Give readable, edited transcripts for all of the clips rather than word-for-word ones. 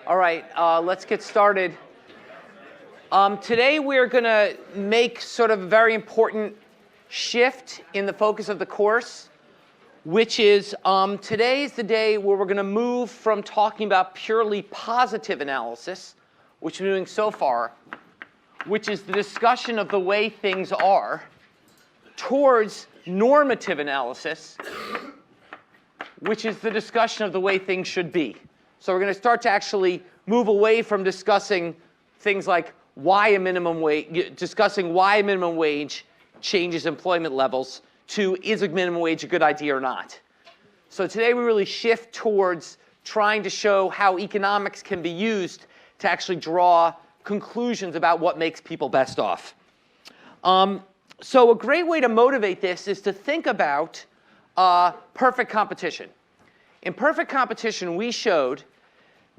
All right, let's get started. Today we're going to make sort of a very important shift in the focus of the course, which is today is the day where we're going to move from talking about purely positive analysis, which we're doing so far, which is the discussion of the way things are, towards normative analysis, which is the discussion of the way things should be. So we're going to start to actually move away from discussing things like discussing why a minimum wage changes employment levels to is a minimum wage a good idea or not. So today we really shift towards trying to show how economics can be used to actually draw conclusions about what makes people best off. So a great way to motivate this is to think about perfect competition. In perfect competition, we showed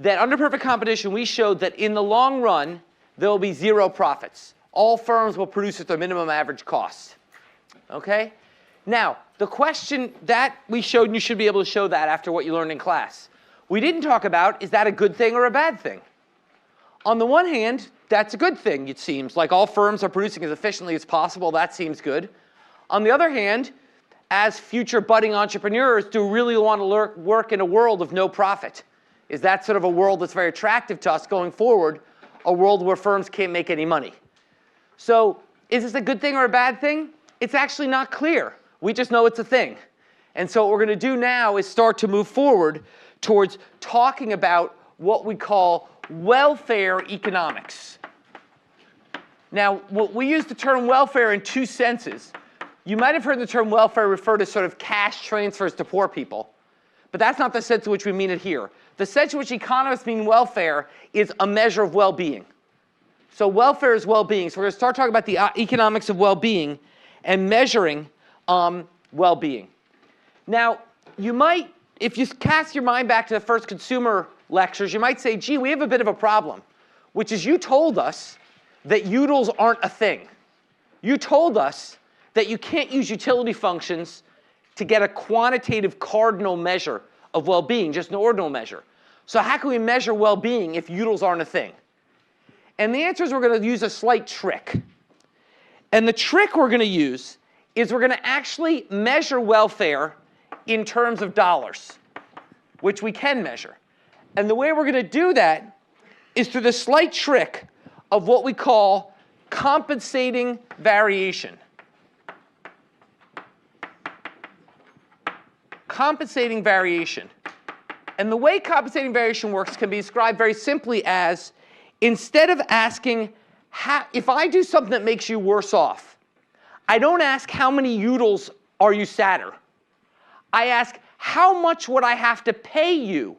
that under perfect competition, we showed that in the long run, there will be zero profits. All firms will produce at their minimum average cost. Okay? Now, the question that we showed, and you should be able to show that after what you learned in class. We didn't talk about, is that a good thing or a bad thing? On the one hand, that's a good thing, it seems. Like all firms are producing as efficiently as possible. That seems good. On the other hand, as future budding entrepreneurs, do we really want to work in a world of no profit? Is that sort of a world that's very attractive to us going forward, a world where firms can't make any money? So is this a good thing or a bad thing? It's actually not clear. We just know it's a thing. And so what we're going to do now is start to move forward towards talking about what we call welfare economics. Now, we use the term welfare in two senses. You might have heard the term welfare refer to sort of cash transfers to poor people. But that's not the sense in which we mean it here. The sense in which economists mean welfare is a measure of well-being. So welfare is well-being. So we're going to start talking about the economics of well-being and measuring well-being. Now, you might, if you cast your mind back to the first consumer lectures, you might say, gee, we have a bit of a problem, which is you told us that utils aren't a thing. You told us that you can't use utility functions to get a quantitative cardinal measure of well-being, just an ordinal measure. So how can we measure well-being if utils aren't a thing? And the answer is we're going to use a slight trick. And the trick we're going to use is we're going to actually measure welfare in terms of dollars, which we can measure. And the way we're going to do that is through the slight trick of what we call compensating variation. Compensating variation. And the way compensating variation works can be described very simply as, instead of asking, if I do something that makes you worse off, I don't ask how many utils are you sadder. I ask, how much would I have to pay you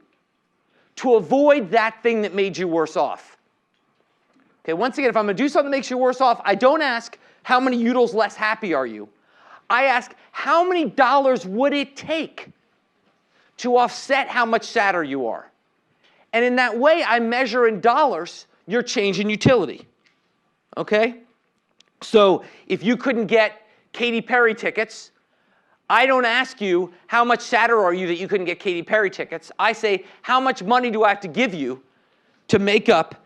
to avoid that thing that made you worse off? Okay, once again, if I'm going to do something that makes you worse off, I don't ask, how many utils less happy are you? I ask, how many dollars would it take to offset how much sadder you are? And in that way, I measure in dollars your change in utility. Okay? So if you couldn't get Katy Perry tickets, I don't ask you, how much sadder are you that you couldn't get Katy Perry tickets? I say, how much money do I have to give you to make up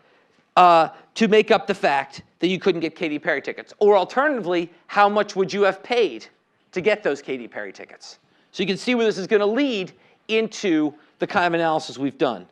the fact that you couldn't get Katy Perry tickets? Or alternatively, how much would you have paid to get those Katy Perry tickets? So you can see where this is going to lead into the kind of analysis we've done.